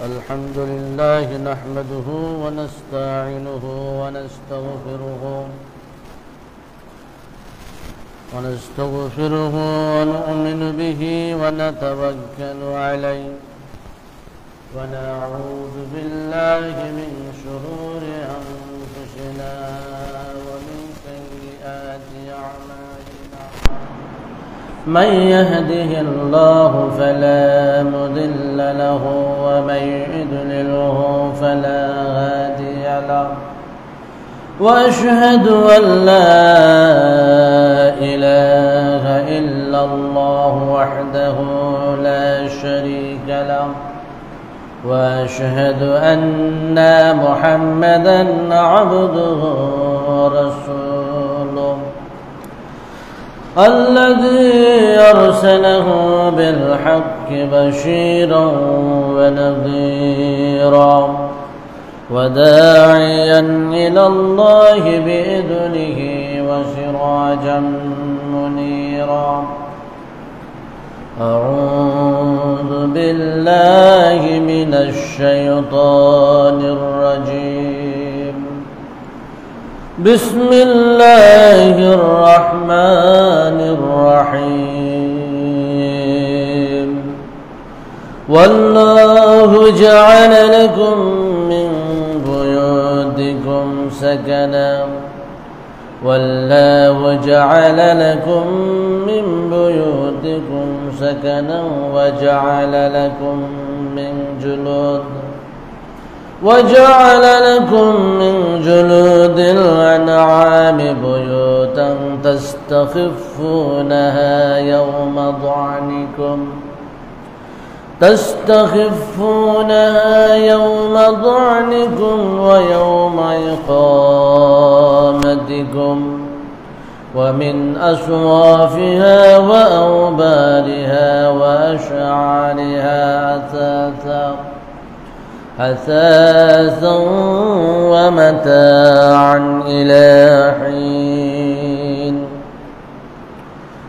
الحمد لله نحمده ونستعينه ونستغفره ونؤمن به ونتوكل عليه ونعوذ بالله من شرور أنفسنا ومن سيئات أعمالنا من يهده الله فلا مضل له ومن يضلله فلا هادي له وأشهد أن لا إله إلا الله وحده لا شريك له وأشهد أن محمدا عبده ورسوله الذي أرسله بالحق بشيرا ونذيرا وداعيا إلى الله بإذنه وسراجا منيرا أعوذ بالله من الشيطان الرجيم بسم الله الرحمن الرحيم والله جعل لكم من بيوتكم سكنا والله جعل لكم من بيوتكم سكنا وجعل لكم من جلود الأنعام بيوتا تستخفونها يوم ضعنكم ويوم إقامتكم ومن أصوافها وأوبارها وأشعارها أثاثا ومتاعا إلى حين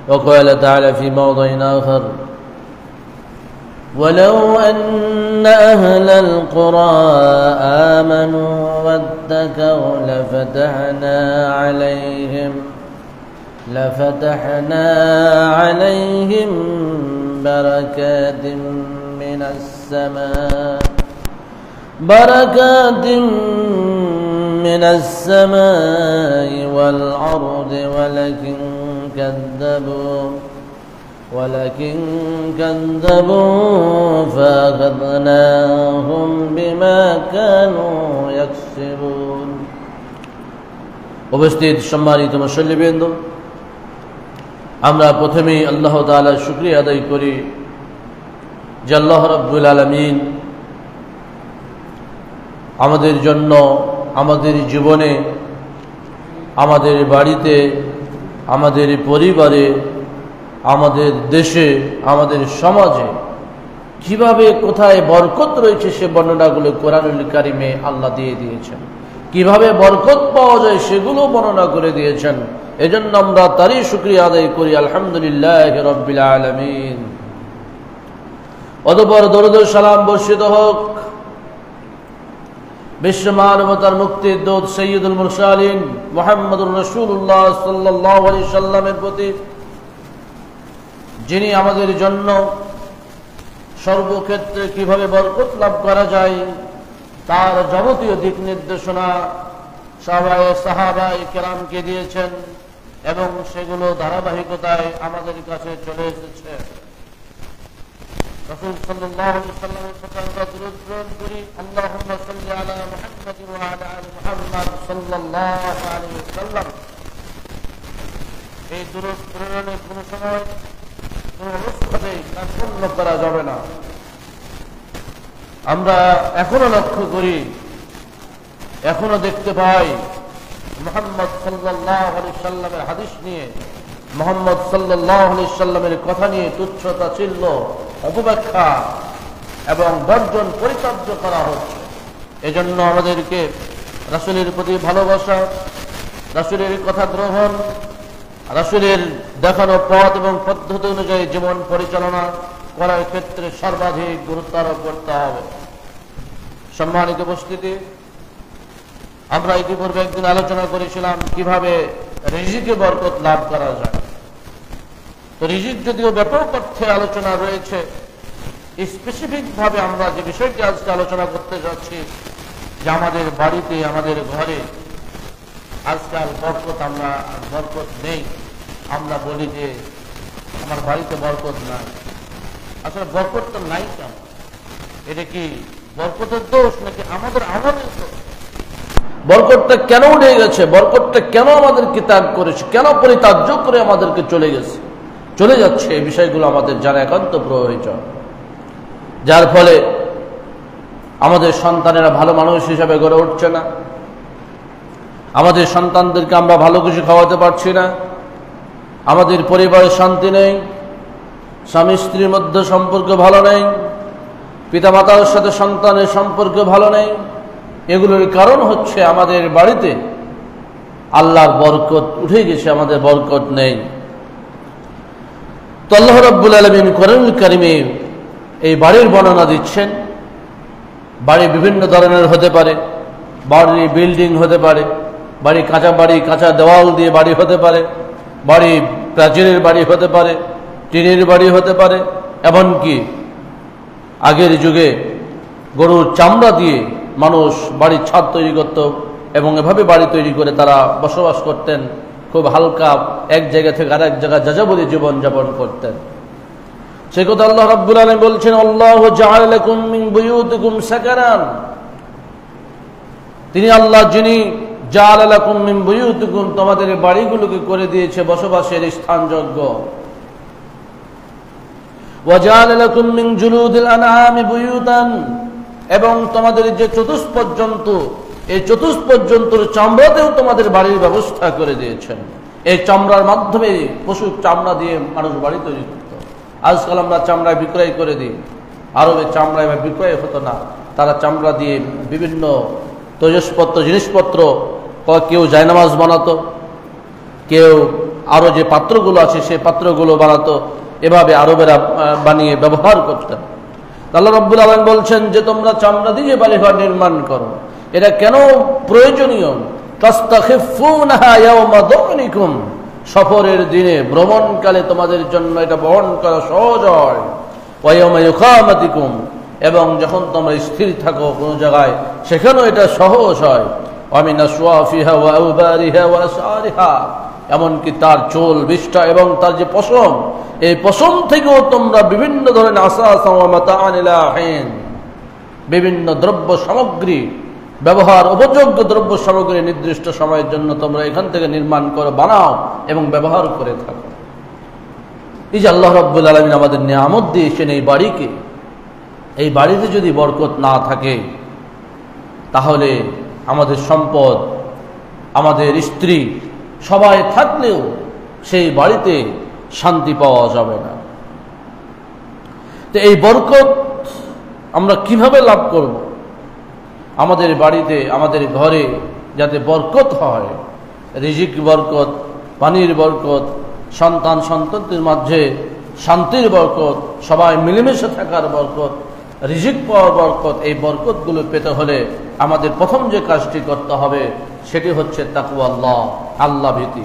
وقال تعالى في موضع آخر ولو أن أهل القرى آمنوا واتقوا لفتحنا عليهم بركات من السماء والأرض ولكن كذبوا فأخذناهم بما كانوا يكسبون উপস্থিত সম্মানিত মুসল্লিবৃন্দ, আমরা প্রথমেই আল্লাহ তাআলার শুকরিয়া আদায় করি যে আল্লাহ রাব্বুল আলামিন আমাদের জন্য, আমাদের জীবনে, আমাদের বাড়িতে, আমাদের পরিবারে, আমাদের দেশে, আমাদের সমাজে কিভাবে কোথায় বরকত রয়েছে সে বর্ণনাগুলো কোরআনুল কারিমে আল্লাহ দিয়ে দিয়েছেন। কিভাবে বরকত পাওয়া যায় সেগুলো বর্ণনা করে দিয়েছেন। এজন্য আমরা তারই শুকরিয়া আদায় করি, আলহামদুলিল্লাহি রাব্বিল আলামিন। অতঃপর দরুদ ও সালাম বর্ষিত হোক বিশ্ব মানবতার মুক্তির দূত সাইয়্যিদুল মুরসালিন মুহাম্মদুর রাসূলুল্লাহ সাল্লাল্লাহু আলাইহি সাল্লামের প্রতি, যিনি আমাদের জন্য সর্বক্ষেত্রে কিভাবে বরকত লাভ করা যায় তার যাবতীয় দিক নির্দেশনা সাহাবায়ে কেরামকে দিয়েছেন এবং সেগুলো ধারাবাহিকতায় আমাদের কাছে চলে এসেছে। রাসূল সাল্লাল্লাহু আলাইহি ওয়াসাল্লামের প্রতি আমরা দরুদ প্রেরণ করি, আল্লাহুম্মা সাল্লি আলা মুহাম্মাদ ওয়া আলা আলি মুহাম্মাদ সাল্লাল্লাহু আলাইহি ওয়াসাল্লাম। এই দরুদ প্রেরণে কোনো সময় কোনো অবস্থাতেই কার্পণ্য করা যাবে না। আমরা এখনো লক্ষ্য করি, এখনো দেখতে পাই মুহাম্মদ সাল্লাল্লাহু আলাইহি ওয়াসাল্লামের হাদিস নিয়ে, মুহাম্মদ সাল্লাল্লাহু আলাইহি ওয়াসাল্লামের কথা নিয়ে তুচ্ছ তাচ্ছিল্য, অপব্যাখ্যা এবং বর্জন পরিত্যাজ্য করা হচ্ছে। এজন্য আমাদেরকে রাসূলের প্রতি ভালোবাসা, রাসূলের কথা গ্রহণ, রাসূলের দেখানো পথ এবং পদ্ধতি অনুযায়ী জীবন পরিচালনা করার ক্ষেত্রে সর্বাধিক গুরুত্ব আরোপ করতে হবে। সম্মানিত উপস্থিতি, আমরা ইতিপূর্বে একদিন আলোচনা করেছিলাম কিভাবে রিজিকে বরকত লাভ করা যায়। তো রিজিক যদিও ব্যাপক অর্থে আলোচনা রয়েছে, স্পেসিফিক ভাবে আমরা যে বিষয়টি আজকে আলোচনা করতে যাচ্ছি যে আমাদের বাড়িতে, আমাদের ঘরে আজকাল বরকত নেই। আমরা বলি যে আমার বাড়িতে বরকত নাই। আসলে বরকতটা নাই কেন? এটা কি বরকতের দোষ নাকি আমাদের আমলের দোষ? বরকতটা কেন উঠে গেছে? বরকতটা কেন আমাদেরকে ত্যাগ করেছে? কেন পরিত্যাজ্য করে আমাদেরকে চলে যাচ্ছে? এই বিষয়গুলো আমাদের জানা একান্ত প্রয়োজন, যার ফলে আমাদের সন্তানেরা ভালো মানুষ হিসাবে গড়ে উঠছে না। আমাদের সন্তানদেরকে আমরা ভালো কিছু খাওয়াতে পারছি না। আমাদের পরিবারে শান্তি নেই, স্বামী স্ত্রীর মধ্যে সম্পর্ক ভালো নেই, পিতামাতার সাথে সন্তানের সম্পর্ক ভালো নেই। এগুলোর কারণ হচ্ছে আমাদের বাড়িতে আল্লাহর বরকত উঠে গেছে, আমাদের বরকত নেই। তো আল্লাহ রাব্বুল আলামিন কোরআনুল কারীমে এই বাড়ির বর্ণনা দিচ্ছেন। বাড়ি বিভিন্ন ধরনের হতে পারে, বাড়ি বিল্ডিং হতে পারে, বাড়ি কাঁচা দেওয়াল দিয়ে বাড়ি হতে পারে, বাড়ি প্রাচীরের বাড়ি হতে পারে, টিনের বাড়ি হতে পারে, এমনকি আগের যুগে গরুর চামড়া দিয়ে মানুষ বাড়ির ছাদ তৈরি করত এবং এভাবে বাড়ি তৈরি করে তারা বসবাস করতেন। খুব হালকা এক জায়গা থেকে আরেক জায়গায় যাযাবরী জীবনযাপন করতেন। সে কথা আল্লাহ রাব্বুল আলামিন বলছেন, আল্লাহু জাআলা লাকুম মিন বুয়ুতিকুম সাকানান। তিনি আল্লাহ যিনি জাআলা লাকুম মিন বুয়ুতিকুম, তোমাদের বাড়িগুলোকে করে দিয়েছে বসবাসের স্থানযোগ্য। ওয়া জাআলা লাকুম মিন জুলুদিল আনআমি বুয়ুতান, এবং তোমাদের যে চতুষ্পদ জন্তু, এই চতুষ্পদ জন্তুর চামড়াতেও তোমাদের বাড়ির ব্যবস্থা করে দিয়েছেন। এই চামড়ার মাধ্যমে, পশুর চামড়া দিয়ে মানুষ বাড়ি তৈরি করত। আজকাল আমরা চামড়ায় বিক্রয় করে দিই। আরবে চামড়ায় বিক্রয় হতো না, তারা চামড়া দিয়ে বিভিন্ন জিনিসপত্র, কেউ জায়নামাজ বানাতো, কেউ আরো যে পাত্রগুলো আছে সেই পাত্রগুলো বানাতো। এভাবে আরবেরা বানিয়ে ব্যবহার করতেন। আল্লাহ রাব্বুল আলামিন বলছেন যে তোমরা চামড়া দিয়ে বাড়িঘর নির্মাণ করো। এটা কেন প্রয়োজনীয়? তাস্তাখিফুনাহা ইয়াওমা দুনিকুম, সফরের দিনে, ভ্রমণকালে তোমাদের জন্য এটা বহন করা সহজ হয়। ওয়া ইয়াওমা ইকামাতিকুম, এবং যখন তোমরা স্থির থাকো কোনো জায়গায়, সেখানেও এটা সহজ হয়। ওয়া মিন আসওয়াফিহা ওয়া আওবারিহা ওয়া আসআরিহা, এমনকি তার চোল, বিষ্ঠা এবং তার যে পশম, এই পশম থেকেও তোমরা বিভিন্ন ধরনের আসাসা ওয়া মাতাআন ইলা হিন, বিভিন্ন দ্রব্য সামগ্রী, ব্যবহার উপযোগ্য দ্রব্য সামগ্রী নির্দিষ্ট সময়ের জন্য তোমরা এখান থেকে নির্মাণ করো, বানাও এবং ব্যবহার করে থাকো। এই যে আল্লাহ রাব্বুল আলামিন আমাদের নিয়ামত দিয়েছেন এই বাড়িকে, এই বাড়িতে যদি বরকত না থাকে তাহলে আমাদের সম্পদ, আমাদের স্ত্রী সবাই থাকলেও সেই বাড়িতে শান্তি পাওয়া যাবে না। তো এই বরকত আমরা কিভাবে লাভ করব? আমাদের বাড়িতে, আমাদের ঘরে যাতে বরকত হয়, রিজিক বরকত, পানির বরকত, সন্তান সন্ততির মাঝে শান্তির বরকত, সবাই মিলেমিশে থাকার বরকত, রিজিক পাওয়ার বরকত, এই বরকতগুলো পেতে হলে আমাদের প্রথম যে কাজটি করতে হবে সেটি হচ্ছে তাকওয়াল্লাহ, আল্লাহ ভীতি।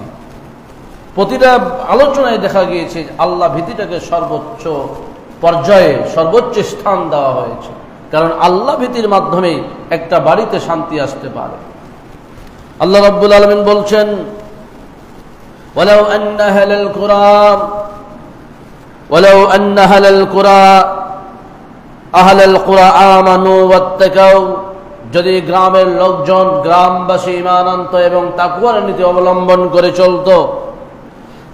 প্রতিটা আলোচনায় দেখা গিয়েছে আল্লাহ ভীতিটাকে সর্বোচ্চ পর্যায়ে, সর্বোচ্চ স্থান দেওয়া হয়েছে। কারণ আল্লাহ ভীতির মাধ্যমে একটা বাড়িতে শান্তি আসতে পারে। আল্লাহ রাব্বুল আলামিন বলছেন, ওয়ালাউ আন্না আহলাল কুরা আমানু ওয়াত্তাকাউ, যদি গ্রামের লোকজন, গ্রামবাসী ঈমান আনত এবং তাকওয়ার নীতি অবলম্বন করে চলত,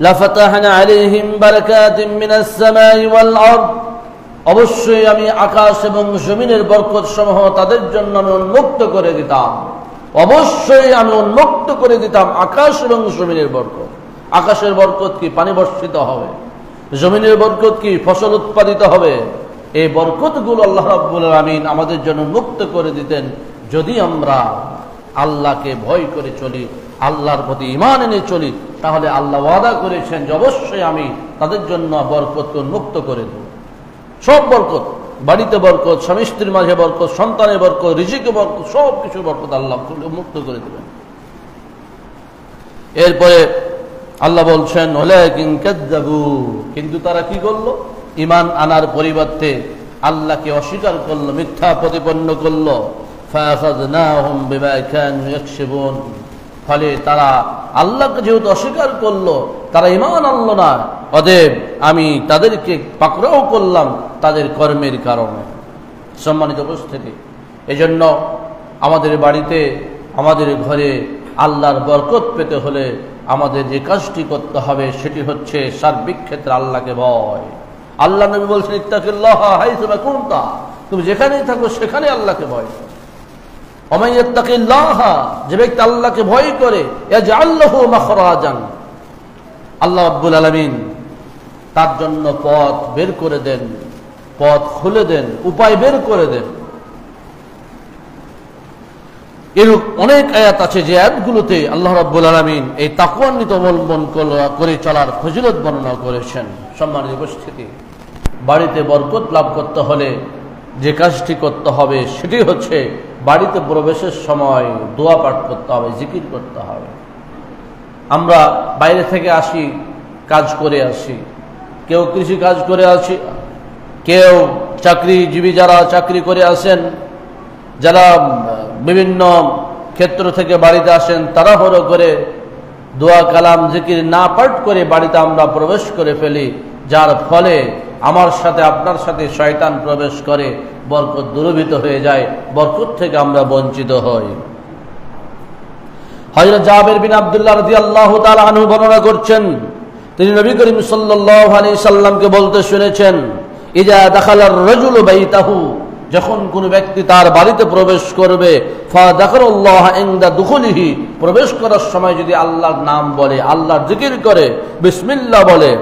লাফাতাহনা আলাইহিম বারাকাতিম মিনাস সামাই ওয়াল আরদ, অবশ্যই আমি আকাশ এবং জমিনের বরকত সমূহ তাদের জন্য আমি উন্মুক্ত করে দিতাম। অবশ্যই আমি উন্মুক্ত করে দিতাম আকাশ এবং জমিনের বরকত। আকাশের বরকত কি? পানি বর্ষিত হবে। জমিনের বরকত কি? ফসল উৎপাদিত হবে। এই বরকতগুলো আল্লাহ রাব্বুল আলামিন আমাদের জন্য মুক্ত করে দিতেন যদি আমরা আল্লাহকে ভয় করে চলি, আল্লাহর প্রতি ঈমান এনে চলি। তাহলে আল্লাহ ওয়াদা করেছেন যে অবশ্যই আমি তাদের জন্য বরকত উন্মুক্ত করে দেব। সব বরকত, বাড়িতে বরকত, স্বামী স্ত্রীর মাঝে বরকত, সন্তানের বরকত, রিজিকে বরকত, সব কিছু বরকত আল্লাহ মুক্ত করে দেবেন। এরপরে আল্লাহ বলছেন ওয়ালাকিন কাযযাবু, কিন্তু তারা কি করলো? ঈমান আনার পরিবর্তে আল্লাহকে অস্বীকার করলো, মিথ্যা প্রতিপন্ন করলো। ফাআখাযনাহুম বিমা কানু ইয়াকসিবুন, ফলে তারা আল্লাহকে যেহেতু অস্বীকার করলো, তারা ঈমান আনলো না, অতএব আমি তাদেরকে পাকড়াও করলাম তাদের কর্মের কারণে। সম্মানিত উপস্থিতি, এজন্য আমাদের বাড়িতে, আমাদের ঘরে আল্লাহর বরকত পেতে হলে আমাদের যে কাজটি করতে হবে সেটি হচ্ছে সার্বিক ক্ষেত্রে আল্লাহকে ভয়। আল্লাহ নবী বলছেন ইত্তাকিল্লাহ হাইসুমা কুনতা, তুমি যেখানেই থাকো সেখানে আল্লাহকে ভয় করো। ওমান ইয়াত্তাকিল্লাহ, যে ব্যক্তি আল্লাহকে ভয় করে, ইয়াজআল লাহু মাখরাজান, আল্লাহ রাব্বুল আলামিন তার জন্য পথ বের করে দেন, পথ খুলে দেন, উপায় বের করে দেন। এরূপ অনেক আয়াত আছে যে আয়াতগুলোতে আল্লাহ রাব্বুল আলামিন এই তাকওয়ান্বিত অবলম্বন করে চলার ফজিলত বর্ণনা করেছেন। সম্মানিত উপস্থিতি, বাড়িতে বরকত লাভ করতে হলে যে কাজটি করতে হবে সেটি হচ্ছে বাড়িতে প্রবেশের সময় দোয়া পাঠ করতে হবে, জিকির করতে হবে। আমরা বাইরে থেকে আসি, কাজ করে আসি, কেউ কৃষি কাজ করে আসি, কেউ চাকরিজীবী যারা চাকরি করে আসেন, যারা বিভিন্ন ক্ষেত্র থেকে বাড়িতে আসেন, তাড়াহুড়ো করে দোয়া কালাম জিকির না পাঠ করে বাড়িতে আমরা প্রবেশ করে ফেলি, যার ফলে আমার সাথে আপনার সাথে শয়তান প্রবেশ করে, বরকত দুরবিত হয়ে যায়, বরকত থেকে আমরা বঞ্চিত হই। হযরত জাবের বিন আব্দুল্লাহ রাদিয়াল্লাহু তাআলা আনহু বর্ণনা করছেন, তিনি নবী করিম সাল্লাল্লাহু আলাইহি সাল্লামকে বলতে শুনেছেন, ইজা দাখালার রাজুলু বাইতাহু, যখন কোন ব্যক্তি তার বাড়িতে প্রবেশ করবে, ফাযাকারাল্লাহ ইনদা দুখুলিহি, প্রবেশ করার সময় যদি আল্লাহর নাম বলে, আল্লাহর জিকির করে, বিসমিল্লাহ বলে,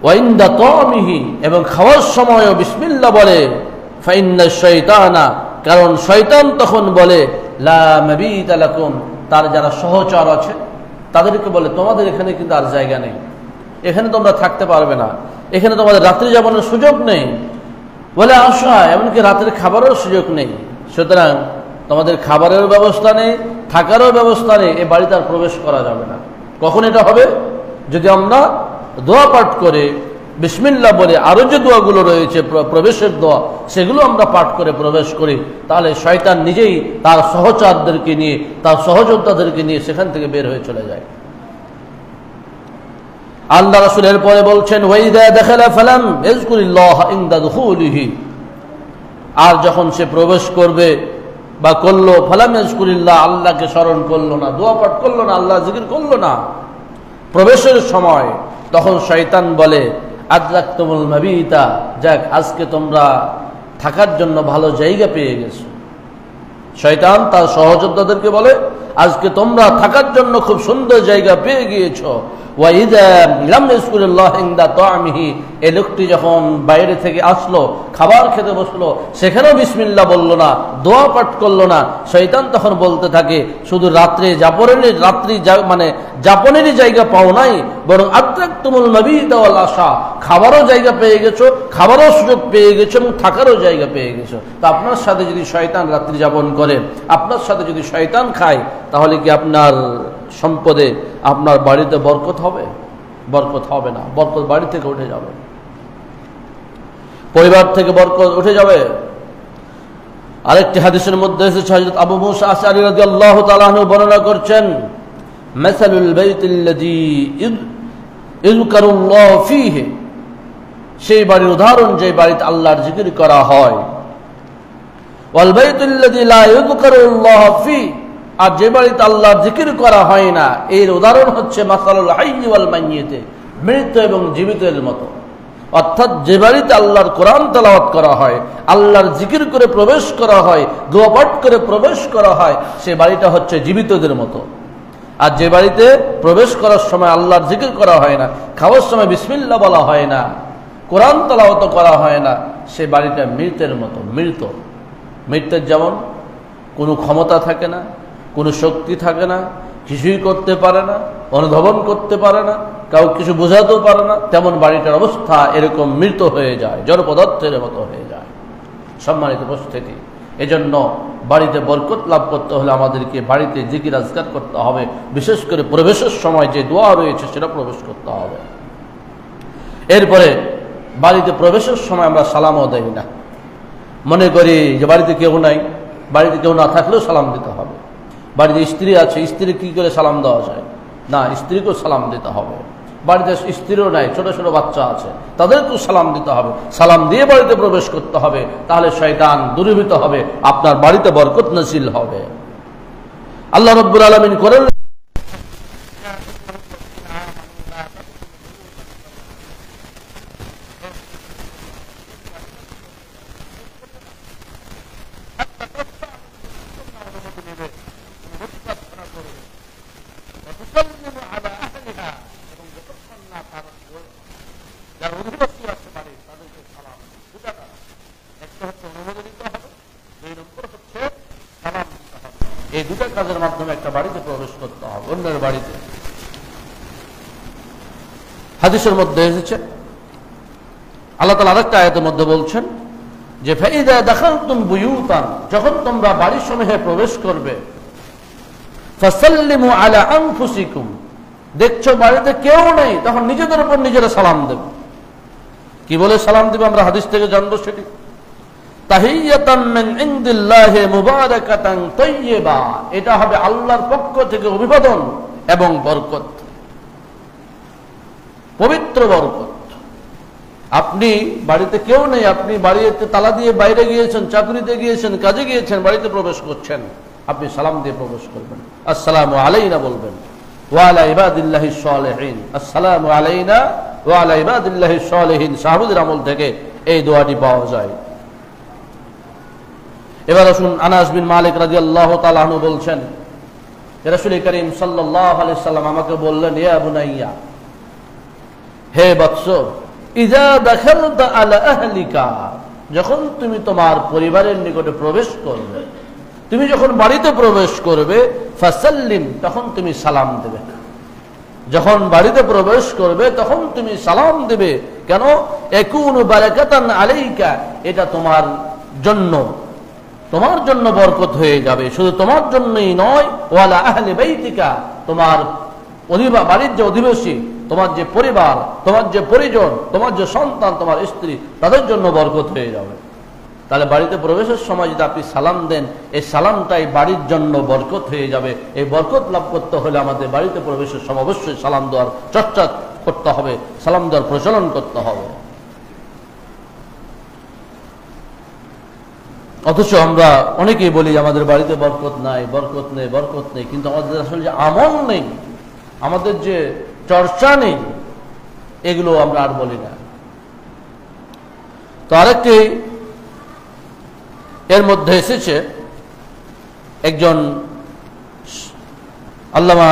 ওয়া ইনদা তামিহি, এবং খাওয়ার সময়ও বিসমিল্লাহ বলে, ফাইন্নাশ শাইতানা, কারণ শয়তান তখন বলে, লা মাবিতা লাকুম, তার যারা সহচর আছে তাদেরকে বলে, তোমাদের এখানে কিন্তু আর জায়গা নেই, এখানে তোমরা থাকতে পারবে না, এখানে তোমাদের রাত্রি যাপনের সুযোগ নেই, বলে আসা, এমনকি রাতের খাবারের সুযোগ নেই, সুতরাং তোমাদের খাবারের ব্যবস্থা নেই, থাকারও ব্যবস্থা নেই, এ বাড়িতে আর প্রবেশ করা যাবে না। কখন এটা হবে? যদি আমরা দোয়া পাঠ করে বিসমিল্লাহ বলে আরো যে দোয়াগুলো রয়েছে প্রবেশের দোয়া, সেগুলো আমরা পাঠ করে প্রবেশ করি, তাহলে শয়তান নিজেই তার সহচরদেরকে নিয়ে, তার সহযোদ্ধাদেরকে নিয়ে সেখান থেকে বের হয়ে চলে যায়। আল্লাহ রাসূল এর পরে বলছেন, ওয়াইদা দাখালা ফালাম ইয়াযকুরিল্লাহ ইনদা দুখুলিহি, আর যখন সে প্রবেশ করবে বা করলো, ফালাম ইয়াযকুরিল্লাহ, আল্লাহকে স্মরণ করলো না, দোয়া পাঠ করলো না, আল্লাহ জিকির করলো না প্রবেশের সময়, তখন শয়তান বলে, আদরাকতুমুল মাবিতা, যাক আজকে তোমরা থাকার জন্য ভালো জায়গা পেয়ে গেছো। শয়তান তার সহযোদ্ধাদেরকে বলে, আজকে তোমরা থাকার জন্য খুব সুন্দর জায়গা পেয়ে গিয়েছো। ওয়াইদা লাম ইয়াযকুরিল্লাহ ইনদা তামিহি, এই লোকটি যখন বাইরে থেকে আসলো, খাবার খেতে বসলো, সেখানেও বিসমিল্লাহ বললো না, দোয়া পাঠ করলো না, শয়তান তখন বলতে থাকে, শুধু রাত্রি যাপনেরই জায়গা পাও নাই, বরং আদরাকতুমুল মাবিতা ওয়াল আশা, খাবারও জায়গা পেয়ে গেছো, খাবারও সুযোগ পেয়ে গেছো এবং থাকারও জায়গা পেয়ে গেছো। তা আপনার সাথে যদি শয়তান রাত্রি যাপন করে, আপনার সাথে যদি শয়তান খায়, তাহলে কি আপনার সম্পদে, আপনার বাড়িতে বরকত হবে? বরকত হবে না, বরকত বাড়ি থেকে উঠে যাবে, পরিবার থেকে বরকত উঠে যাবে। আরেকটি হাদিসের মধ্যে এসেছে, হযরত আবু মুসা আশআরী রাদিয়াল্লাহু তাআলা আনহু বর্ণনা করছেন, মাসালুল বাইতিল্লাযী ইযকারুল্লাহু ফীহি, সেই বাড়ির উদাহরণ যে বাড়িতে আল্লাহর জিকির করা হয়, ওয়াল বাইতুল্লাযী লা ইযকারুল্লাহু ফীহি, আর যে বাড়িতে আল্লাহর জিকির করা হয় না, এর উদাহরণ হচ্ছে মাসালুল হাইয়্যি ওয়াল মাইয়্যিত, মৃত এবং জীবিতের মতো। অর্থাৎ যে বাড়িতে আল্লাহর কোরআন তেলাওয়াত করা হয়, আল্লাহর জিকির করে প্রবেশ করা হয়, দোয়া পাঠ করে প্রবেশ করা হয়, সে বাড়িটা হচ্ছে জীবিতদের মতো। আর যে বাড়িতে প্রবেশ করার সময় আল্লাহর জিকির করা হয় না, খাওয়ার সময় বিসমিল্লাহ বলা হয় না, কোরআন তেলাওয়াত করা হয় না, সে বাড়িটা মৃতের মতো। মৃতের যেমন কোনো ক্ষমতা থাকে না, কোনো শক্তি থাকে না, কিছুই করতে পারে না, অনুধাবন করতে পারে না, কাউ কিছু বোঝাতেও পারে না, তেমন বাড়িটার অবস্থা এরকম মৃত হয়ে যায়, জড় পদার্থের মতো হয়ে যায়। সম্মানিত উপস্থিতি, এজন্য বাড়িতে বরকত লাভ করতে হলে আমাদেরকে বাড়িতে জিকির আজকার করতে হবে, বিশেষ করে প্রবেশের সময় যে দোয়া রয়েছে সেটা প্রবেশ করতে হবে। এরপরে বাড়িতে প্রবেশের সময় আমরা সালামও দেই না। মনে করি যে বাড়িতে কেউ নাই, বাড়িতে কেউ না থাকলেও সালাম দিতে হবে। বাড়িতে স্ত্রী আছে, স্ত্রী কি করে সালাম দেওয়া যায়? না, স্ত্রীকেও সালাম দিতে হবে। বাড়িতে স্ত্রীও নাই, ছোট ছোট বাচ্চা আছে, তাদেরকেও সালাম দিতে হবে। সালাম দিয়ে বাড়িতে প্রবেশ করতে হবে, তাহলে শয়তান দূরীভূত হবে, আপনার বাড়িতে বরকত নসিল হবে। আল্লাহ রাব্বুল আলামিন করেন এই দুটা কাজের মাধ্যমে একটা বাড়িতে প্রবেশ করতে হবে, অন্যের বাড়িতে। হাদিসের মধ্যে এসেছে, আল্লাহ তাআলা আরেকটা আয়াতের মধ্যে বলছেন যে ফাইযা দাখালতুম বুয়ুতান, যখন তোমরা বাড়ির সমূহে প্রবেশ করবে, ফাসাল্লিমু আলা আনফুসিকুম, দেখছো বাড়িতে কেউ নেই, তখন নিজেদের উপর নিজেরা সালাম দেবে। কি বলে সালাম দেবে আমরা হাদিস থেকে জানবো সেটি। তাহিয়াতাম মিন ইনদিল্লাহি মুবারাকাতান তাইয়্যিবা, এটা হবে আল্লাহর পক্ষ থেকে অভিবাদন এবং বরকত, পবিত্র বরকত। আপনি বাড়িতে কেউ নেই, আপনি বাড়িতে তালা দিয়ে বাইরে গিয়েছেন, চাকরিতে গিয়েছেন, কাজে গিয়েছেন, বাড়িতে প্রবেশ করছেন, আপনি সালাম দিয়ে প্রবেশ করবেন। আসসালামু আলাইনা বলবেন, ওয়া আলা ইবাদিল্লাহিস সালিহিন, আসসালামু আলাইনা ওয়া আলা ইবাদিল্লাহিস সালিহিন। সাহাবীদের আমল থেকে এই দোয়াটি পাওয়া যায়। এবার আসুন, আনাস বিন মালিক রাদিয়াল্লাহু তাআলা আনহু বলছেন, রাসূল করিম সাল্লাল্লাহু আলাইহি সাল্লাম আমাকে বললেন, ইয়া বুনাইয়া, হে বৎস, ইযা দাখালতা আলা আহলিকা, যখন তুমি তোমার পরিবারের নিকটে প্রবেশ করবে, তুমি যখন বাড়িতে প্রবেশ করবে, ফাসাল্লিম, তখন তুমি সালাম দেবে। যখন বাড়িতে প্রবেশ করবে তখন তুমি সালাম দেবে। কেন? ইয়াকুনু বারাকাতান আলাইকা, এটা তোমার জন্য বরকত হয়ে যাবে। শুধু তোমার জন্যই নয়, ওয়ালা আহলি বাইতিকা, তোমার বাড়ির যে অধিবাসী, তোমার যে পরিবার, তোমার যে পরিজন, তোমার যে সন্তান, তোমার স্ত্রী, তাদের জন্য বরকত হয়ে যাবে। তাহলে বাড়িতে প্রবেশের সময় যদি আপনি সালাম দেন, এই সালামটাই বাড়ির জন্য বরকত হয়ে যাবে। এই বরকত লাভ করতে হলে আমাদের বাড়িতে প্রবেশের সময় অবশ্যই সালাম দেওয়ার চর্চা করতে হবে, সালাম দেওয়ার প্রচলন করতে হবে। অথচ আমরা অনেকেই বলি আমাদের বাড়িতে বরকত নাই, বরকত নেই, বরকত নেই, কিন্তু আমাদের আসলে যে আমল নেই, আমাদের যে চর্চা নেই, এগুলো আমরা আর বলি না। তো আরেকটি এর মধ্যে এসেছে, একজন আল্লামা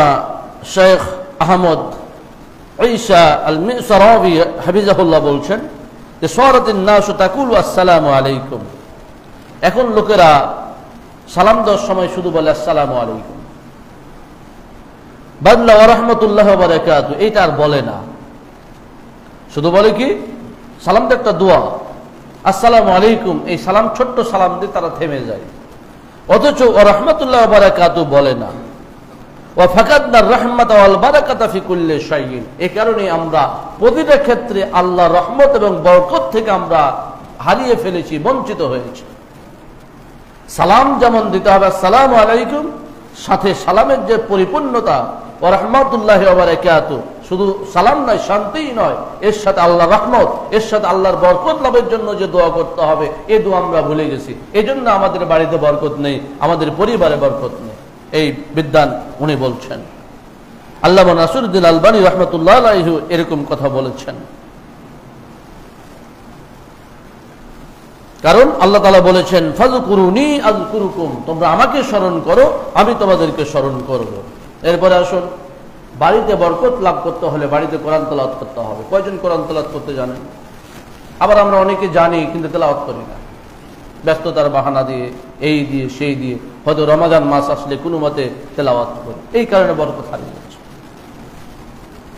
শেখ আহমদ ঈসা আল মিসরাবি হাফিজাহুল্লাহ বলছেন যে সারাতিন নাসু তাকুলু আসসালামু আলাইকুম, এখন লোকেরা সালাম দেওয়ার সময় শুধু বলে আসসালামু আলাইকুম, বাদলা ওয়া রাহমাতুল্লাহি ওয়া বারাকাতুহু, এইটা আর বলে না। শুধু বলে কি, সালামটা একটা দোয়া, আসসালামু আলাইকুম, এই সালাম ছোট্ট সালাম দিয়ে তারা থেমে যায়। অথচ ওয়া রাহমাতুল্লাহি ওয়া বারাকাতুহু বলে না। ওয়া ফাকাদনা রাহমাতা ওয়াল বারাকাতা ফি কুল্লি শাইইন, এই কারণে আমরা প্রতিটা ক্ষেত্রে আল্লাহর রহমত এবং বরকত থেকে আমরা হারিয়ে ফেলেছি, বঞ্চিত হয়েছি। সালাম যেমন দিতে হবে আসসালামু আলাইকুম, সাথে সালামের যে পরিপূর্ণতা, ওয়া রাহমাতুল্লাহি ওয়া বারাকাতুহু, শুধু সালাম নয়, শান্তিই নয়, এর সাথে আল্লাহর রহমত, এর সাথে আল্লাহর বরকত লাভের জন্য যে দোয়া করতে হবে, এই দোয়া আমরা ভুলে গেছি। এই জন্য আমাদের বাড়িতে বরকত নেই, আমাদের পরিবারে বরকত নেই। এই বিদ্বান উনি বলছেন। আল্লামা নাসিরুদ্দিন আলবানী রাহমাতুল্লাহ আলাইহি এরকম কথা বলেছেন। কারণ আল্লাহ তাআলা বলেছেন, ফাযকুরুনি আযকুরুকুম, তোমরা আমাকে স্মরণ করো, আমি তোমাদেরকে স্মরণ করব। এরপরে আসুন, বাড়িতে বরকত লাভ করতে হলে বাড়িতে কোরআন তেলাওয়াত করতে হবে। কয়জন কোরআন তেলাওয়াত করতে জানেন? আবার আমরা অনেকে জানি কিন্তু তেলাওয়াত করি না। ব্যস্ততার বাহানা দিয়ে, এই দিয়ে সেই দিয়ে, হয়তো রমাজান মাস আসলে কোনো মতে তেলাওয়াত করে, এই কারণে বরকত হারিয়ে যাচ্ছে।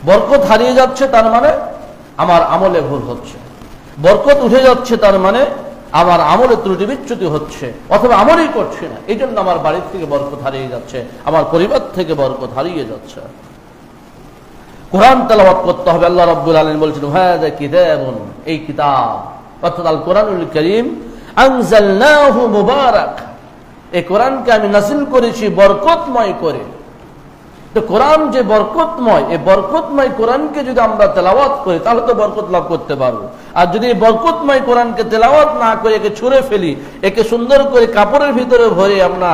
বরকত হারিয়ে যাচ্ছে তার মানে আমার আমলে ভুল হচ্ছে, বরকত উঠে যাচ্ছে তার মানে আমার আমলে ত্রুটি বিচ্যুতি হচ্ছে, অথবা আমলই করছে না, এই জন্য আমার বাড়ির থেকে বরকত হারিয়ে যাচ্ছে, আমার পরিবার থেকে বরকত হারিয়ে যাচ্ছে। কোরআন তেলাওয়াত করতে হবে। আল্লাহ রাব্বুল আলামিন বলছেন, হাযা কিতাবুন, এই কিতাব অর্থাৎ আল কোরআনুল কারীম, আনজালনাহু মুবারাক, এই কোরআনকে আমি নাযিল করেছি বরকতময় করে। তো কোরআন যে বরকতময়, এই বরকতময় কোরআনকে যদি আমরা তেলাওয়াত করি তাহলে তো বরকত লাভ করতে পারবো। আর যদি এই বরকতময় কোরআনকে তেলাওয়াত না করে একে ছুঁড়ে ফেলি, একে সুন্দর করে কাপড়ের ভিতরে ভরে আমরা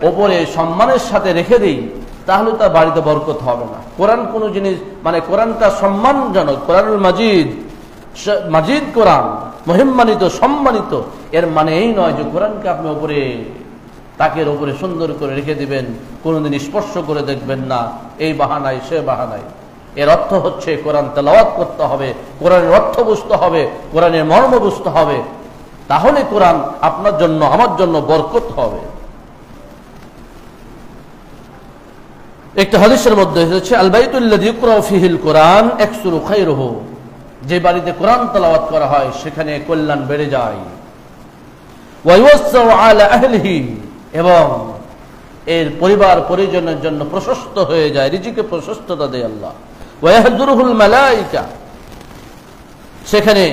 ওপরে সম্মানের সাথে রেখে দিই, তাহলে তার বাড়িতে বরকত হবে না। কোরআন কোন জিনিস মানে কোরআনটা সম্মানজনক, কোরআনুল মাজিদ, মাজিদ কোরআন মহিমান্বিত, সম্মানিত, এর মানে এই নয় যে কোরআনকে আপনি ওপরে তাকের ওপরে সুন্দর করে রেখে দিবেন, কোনোদিন স্পর্শ করে দেখবেন না, এই বাহানায় সে বাহানায়। এর অর্থ হচ্ছে কোরআন তেলাওয়াত করতে হবে, কোরআনের অর্থ বুঝতে হবে, কোরআনের মর্ম বুঝতে হবে, তাহলে কোরআন আপনার জন্য আমার জন্য বরকত হবে। একটা হাদিসের মধ্যে এসেছে, আল বাইতুল্লাযী ইউকরাউ ফীহিল কোরআন ইয়াকসুরু খায়রুহু, যে বাড়িতে কোরআন তেলাওয়াত করা হয় সেখানে কল্যাণ বেড়ে যায়। ওয়া ইউসাউ আলা আহলিহি, এবং এর পরিবার পরিজনের জন্য প্রশস্ত হয়ে যায়, রিজিকে প্রশস্ততা দেয় আল্লাহ। ওয়া ইয়াহযুরুহুল মালায়েকা, সেখানে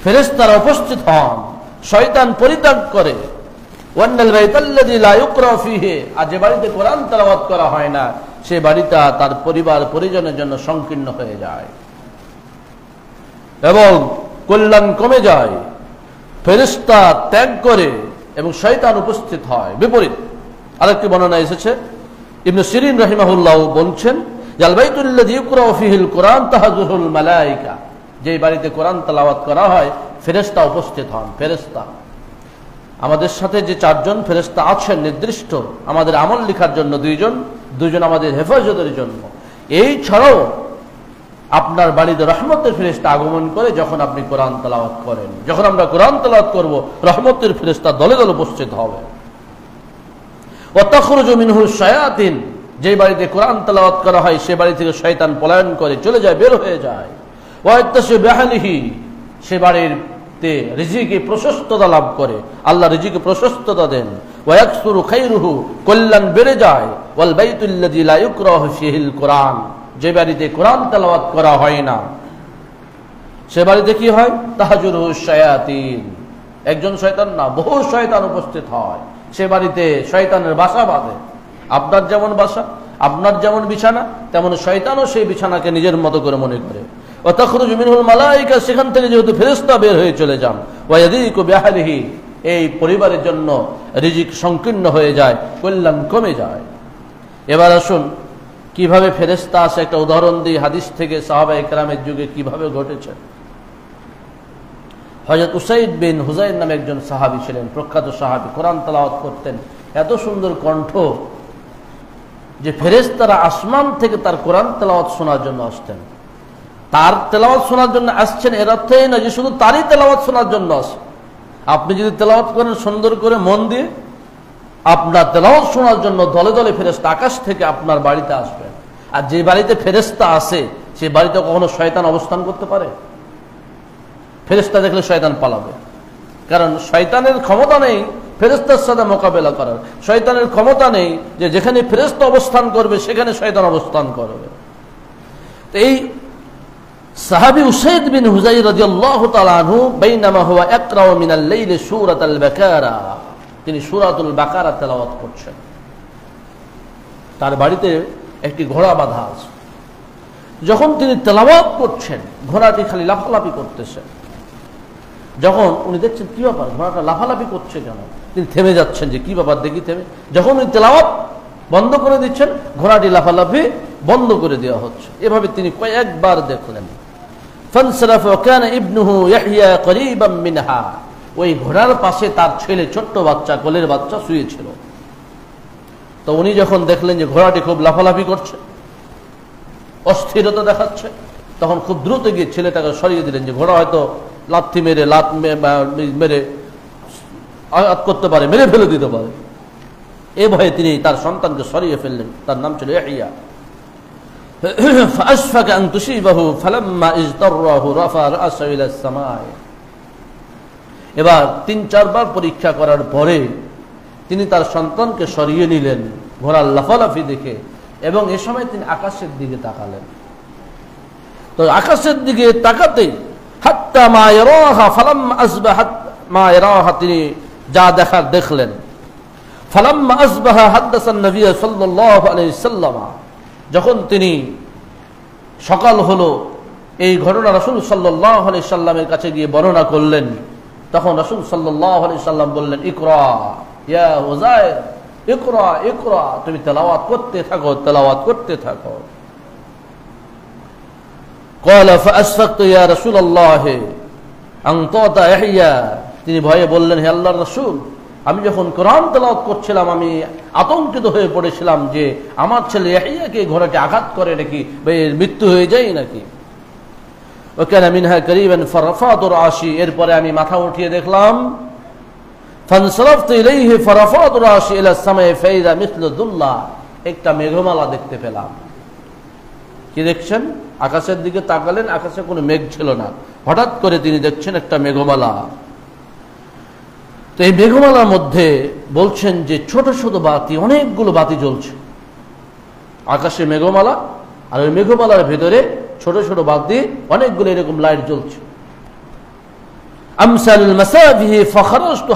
ফেরেশতারা উপস্থিত হন, শয়তান পরিত্যাগ করে। ওয়ান্নাল বাইতাল্লাযী লা ইউকরাউ ফীহি, আর যে বাড়িতে কোরআন তেলাওয়াত করা হয় না সে বাড়িটা তার পরিবার পরিজনের জন্য সংকীর্ণ হয়ে যায় এবং কল্যাণ কমে যায়, ফেরেশতা ত্যাগ করে এবং শয়তান উপস্থিত হয়। বিপরীত আরেকটি বর্ণনা এসেছে, ইবনে সিরিন রাহিমাহুল্লাহ বলছেন, আল বাইতুল্লাযী ইউকরাউ ফীহিল কোরআন তাহযুরুল মালায়েকা, যে বাড়িতে কোরআন তেলাওয়াত করা হয় ফেরেশতা উপস্থিত হন। ফেরেশতা, আমাদের সাথে যে চারজন ফেরেশতা আছেন নির্দিষ্ট আমাদের আমল লেখার জন্য, দুইজন আমাদের হেফাজতের জন্য, এই ছাড়াও আপনার বাড়িতে রহমতের ফেরেশতা আগমন করে যখন আপনি কোরআন তেলাওয়াত করেন। যখন আমরা কোরআন তেলাওয়াত করব রহমতের ফেরেশতা দলে দলে উপস্থিত হবে। ওয়া তাখরুজু মিনহুশ শায়াতিন, যে বাড়িতে কোরআন তেলাওয়াত করা হয় সে বাড়ি থেকে শয়তান পলায়ন করে চলে যায়, বের হয়ে যায়। ওয়া ইয়াতাশি বিআহলিহি, সে বাড়িতে রিজিকে প্রশস্ততা লাভ করে, আল্লাহ রিজিকে প্রশস্ততা দেন। ওয়া ইয়াকসুরু খায়রুহু, কল্যাণ বেড়ে যায়। ওয়াল বাইতুল্লাযী লা ইউকরাহু ফীহিল কোরআন, যে বাড়িতে কোরআন তেলাওয়াত করা হয় না সে বাড়িতে কি হয়? তাহজুরুশ শায়াতিন, একজন শয়তান না বহু শয়তান উপস্থিত হয়, সে বাড়িতে শয়তানের বাসা বাঁধে। আপনার যেমন বাসা, আপনার যেমন বিছানা, তেমন শয়তানও সেই বিছানাকে নিজের মতো করে মনে করে। ওয়া তাখরুজু মিনহুল মালায়েকা, সেখান থেকে যেহেতু ফেরেশতা বের হয়ে চলে যান। ওয়া ইয়াযীকু বিআহলিহি, এই পরিবারের জন্য রিজিক সংকীর্ণ হয়ে যায়, কল্যাণ কমে যায়। এবার আসুন কিভাবে ফেরেশতা আসে একটা উদাহরণ দিই হাদিস থেকে, সাহাবায়ে কেরামের যুগে কিভাবে ঘটেছে। হযরত উসাইদ বিন হুযাইর নামে একজন সাহাবী ছিলেন, প্রখ্যাত সাহাবী, কোরআন তেলাওয়াত করতেন, এত সুন্দর কণ্ঠ যে ফেরেশতারা আসমান থেকে তার কোরআন তেলাওয়াত শোনার জন্য আসতেন। তার তেলাওয়াত শোনার জন্য আসছেন এর অর্থই না যে শুধু তারই তেলাওয়াত শোনার জন্য আসে। আপনি যদি তেলাওয়াত করেন সুন্দর করে মন দিয়ে, আপনার তেলাওয়াত শোনার জন্য দলে দলে ফেরেশতা আকাশ থেকে আপনার বাড়িতে আসবেন। আর যে বাড়িতে ফেরেশতা আসে সেই বাড়িতে কখনো শয়তান অবস্থান করতে পারে? ফেরেশতা দেখলে শয়তান পালাবে, কারণ শয়তানের ক্ষমতা নেই ফেরেশতার সাথে মোকাবেলা করার। শয়তানের ক্ষমতা নেই যে যেখানে ফেরেশতা অবস্থান করবে সেখানে শয়তান অবস্থান করবে। তো এই সাহাবী উসাইদ বিন হুযাইর রাদিয়াল্লাহু তাআলা আনহু বাইনামা হুয়া ইয়াকরাউ মিনাল লাইলি সূরাতুল বাকারা, তিনি সূরাতুল বাকারা তেলাওয়াত করছেন। তার বাড়িতে একটি ঘোড়া বাঁধা আছে। যখন তিনি তেলাওয়াত করছেন ঘোড়াটি খালি লাফালাফি করতেছে। যখন উনি দেখছেন কি ব্যাপার, ঘোড়াটা লাফালাফি করছে কেন, তিনি থেমে যাচ্ছেন যে কি ব্যাপার দেখি থেমে। যখন উনি তেলাওয়াত বন্ধ করে দিচ্ছেন ঘোড়াটি লাফালাফি বন্ধ করে দেওয়া হচ্ছে। এভাবে তিনি কয়েকবার দেখলেন। ফানসারাফা ওয়া কানা ইবনুহু ইয়াহইয়া করিবাম মিনহা, ওই ঘোড়ার পাশে তার ছেলে ছোট্ট বাচ্চা, কোলের বাচ্চা শুয়েছিল। তো উনি যখন দেখলেন যে ঘোড়াটি খুব লাফালাফি করছে, অস্থিরতা দেখাচ্ছে, তখন খুব দ্রুত গিয়ে ছেলেটাকে সরিয়ে দিলেন যে ঘোড়া হয়তো লাথি মেরে মেরে আঘাত করতে পারে, মেরে ফেলে দিতে পারে। এ ভয়ে তিনি তার সন্তানকে সরিয়ে ফেললেন। তার নাম ছিল ইয়াহইয়া। فأشفق أن تصيبه فلما اجتره رفع رأسه إلى السماء। এবার 3-4 বার পরীক্ষা করার পরে তিনি তার সন্তানকে সরিয়ে নিলেন ঘোড়ার লাফালাফি দেখে, এবং এ সময় তিনি আকাশের দিকে তাকালেন। তো আকাশের দিকে তাকাতেই হাত্তা মা ইয়ারাহা ফালাম্মা আসবাহাত মা ইয়ারাহা, তিনি যা দেখার দেখলেন। ফালাম্মা আসবাহা হাদাসান নবী সাল্লাল্লাহু আলাইহি সাল্লাম, যখন তিনি সকাল হলো এই ঘটনা রাসূল সাল্লাল্লাহু আলাইহি সাল্লামের কাছে গিয়ে বর্ণনা করলেন, তখন রাসূল সাল্লাল্লাহু আলাইহি সাল্লাম বললেন, ইকরা ইয়া উযাইর, ইকরা ইকরা, তুমি তেলাওয়াত করতে থাকো, তেলাওয়াত করতে থাকো। قال فأشفقت يا رسول الله أن تعطى يحيى, তিনি ভয়ে বললেন, হে আল্লাহর রাসূল, আমি যখন কোরআন তেলাওয়াত করছিলাম আমি আতঙ্কিত হয়ে পড়েছিলাম যে আমার ছেলে ইয়াহইয়াকে ঘোড়াটি আঘাত করে নাকি, বা এর মৃত্যু হয়ে যায় নাকি। وكان منها قريبا فرفعت رأسي, এরপরে আমি মাথা উঠিয়ে দেখলাম, فانصرفت إليه فرفعت رأسي إلى السماء فإذا مثل ذلة, একটা মেঘমালা দেখতে পেলাম। কি দেখছেন? আকাশের দিকে তাকালেন, আকাশে কোনো মেঘ ছিল না, হঠাৎ করে তিনি দেখছেন একটা মেঘমালা। তো এই মেঘমালার মধ্যে বলছেন যে ছোট ছোট বাতি, অনেকগুলো বাতি জ্বলছে। আকাশে মেঘমালা, আর ওই মেঘমালার ভেতরে ছোট ছোট বাতি অনেকগুলো এরকম লাইট জ্বলছে। আমসাল মাসাবিহি ফাখরাজতু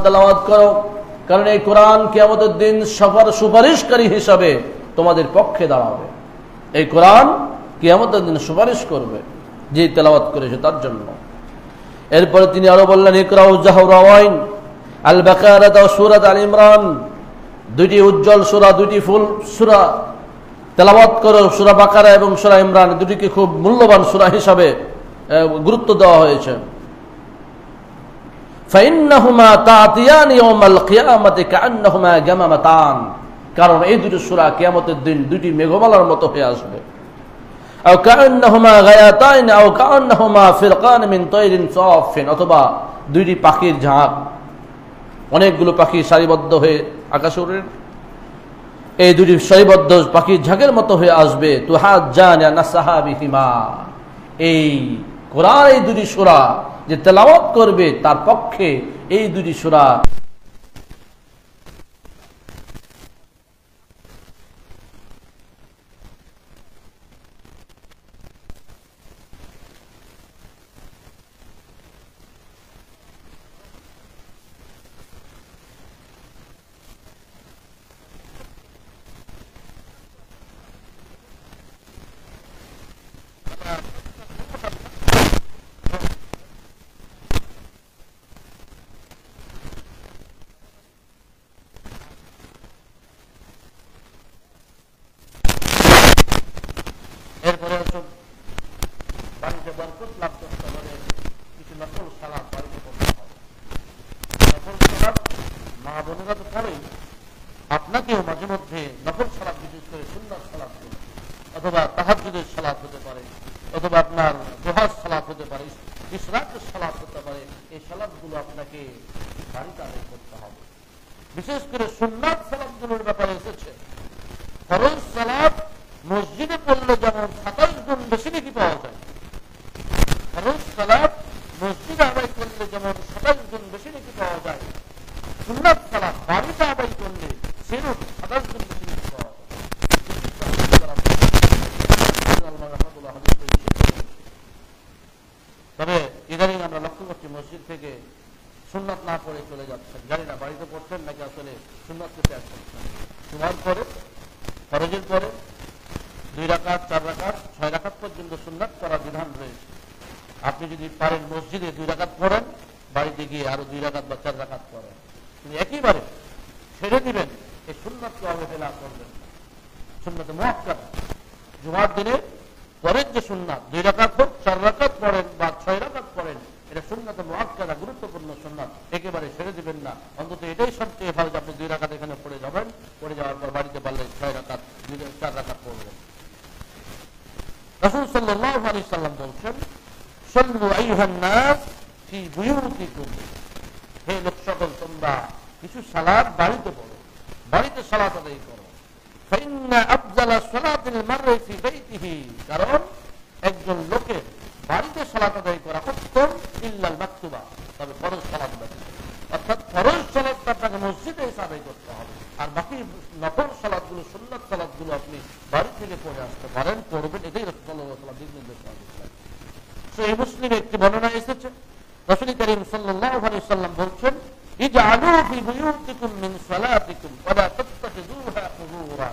তেলাওয়াত করো, কারণ এই কোরআন কিয়ামতের দিন সুপারিশকারী হিসাবে তোমাদের পক্ষে দাঁড়াবে। এই কোরআন কিয়ামতের দিন সুপারিশ করবে যে তেলাওয়াত করেছে তার জন্য। এরপরে তিনি আরো বললেন, ইকরাউ জাহরাওয়াইন আল বাকারা ও সূরা আল ইমরান, দুইটি উজ্জ্বল সূরা, দুইটি ফুল সূরা তেলাওয়াত করো, সূরা বাকারা এবং সূরা ইমরান, দুটিকে খুব মূল্যবান সূরা হিসাবে গুরুত্ব দেওয়া হয়েছে। فإنهما تأتيان يوم القيامة كأنهما جمامتان, কারণ এই দুটি সূরা কিয়ামতের দিন দুটি মেঘমালার মতো হয়ে আসবে। أو كأنهما غياتان أو كأنهما فرقان من طير صاف, অথবা দুইটি পাখির ঝাঁক। অনেকগুলো পাখি সারিবদ্ধ হয়ে আকাশে ওড়েন। এই দুটি সারিবদ্ধ পাখির ঝাঁকের মতো হয়ে আসবে। তুহাজ্জানা সাহাবিহিমা, এই কোরআন, এই দুটি সূরা যে তেলাওয়াত করবে তার পক্ষে এই দুটি সূরা এরপরে বাড়িতে বরকত লাভ করতে হলে কিছু নকল সালাত বাড়িতে করতে হবে। নকল সালাত মা বোনেরা তো করেই, আপনাকেও মাঝে মধ্যে নকল সালাত, বিশেষ করে সুন্নাত সালাত অথবা তাহাজ্জুদের সালাত হতে পারে, অথবা আপনার দুহার সালাত হতে পারে, ইশরাকের সালাত হতে পারে, এই সালাতগুলো আপনাকে বাড়িতে আদায় করতে হবে। বিশেষ করে সুন্নাত সালাতগুলোর ব্যাপারে এসেছে, ফরজ সালাত মসজিদে পড়লে যেমন 27 গুণ বেশি নাকি পাওয়া যায়, ফরজ সালাত মসজিদে আদায় করলে যেমন 27 গুণ বেশি নাকি পাওয়া যায়, সুন্নাত সালাত বাড়িতে আদায় করলে সেরকম 27 গুণ বেশি নাকি পাওয়া যায়। তবে ইদানিং আমরা লক্ষ্য করছি মসজিদ থেকে সুন্নাত না পড়ে চলে যাচ্ছেন, জানি না বাড়িতে পড়ছেন নাকি আসলে সুন্নাতকে ত্যাগ করছেন। জুমার পরে, ফরজের পরে 2 রাকাত, 4 রাকাত, 6 রাকাত পর্যন্ত সুন্নাত করার বিধান রয়েছে। আপনি যদি পারেন মসজিদে 2 রাকাত পড়েন, বাড়িতে গিয়ে আরো 2 রাকাত বা 4 রাকাত পড়েন, তিনি একইবারে ছেড়ে দিবেন, এই সুন্নাতকে অবহেলা করবেন না। সুন্নাতে মুআক্কাদা, জুমার দিনে পরের যে সুন্নাত 2 রাকাত হোক, 4 রাকাত পড়েন বা 6 রাকাত পড়েন, এটা সুন্নাতে মুআক্কাদা, গুরুত্বপূর্ণ সুন্নাত, একেবারে ছেড়ে দিবেন না। অন্তত এটাই সবচেয়ে ভালো যে আপনি 2 রাকাত এখানে পড়ে যাবেন, পড়ে যাওয়ার পর বাড়িতে পারলে 6 রাকাত, 4 রাকাত পড়বেন। রাসূল সাল্লাল্লাহু আলাইহি সাল্লাম বলেন, সাল্লু আইয়ুহান নাস ফি বুয়ুতিকুম, হে লোক সকল, তোমরা কিছু সালাত বাড়িতে পড়ো, বাড়িতে সালাত আদায় করো। ফাইন্না আফজালা সালাতিল মাররি ফি বাইতিহি, কারণ একজন লোকের বাড়িতে সালাত আদায় করা উত্তম, ইল্লাল মাকতুবা, তবে ফরজ সালাত ব্যতীত। অর্থাৎ ফরজ সালাতটা আপনাকে মসজিদে এসে আদায় করতে হবে, আর বাকি নফল সালাতগুলো, সুন্নাত সালাতগুলো আপনি বাড়ি থেকে পড়ে আসতে পারেন, পড়বেন। এটাই রাসূল সাল্লাল্লাহু আলাইহি ওয়াসাল্লাম নির্দেশ করেছেন। সহিহ মুসলিমে একটি বর্ণনা এসেছে, রাসূল কারীম সাল্লাল্লাহু আলাইহি ওয়াসাল্লাম বলেছেন, ইজআলু ফি বুয়ুতিকুম মিন সালাতিকুম ওয়া লা তাত্তাখিযুহা কুবুরা,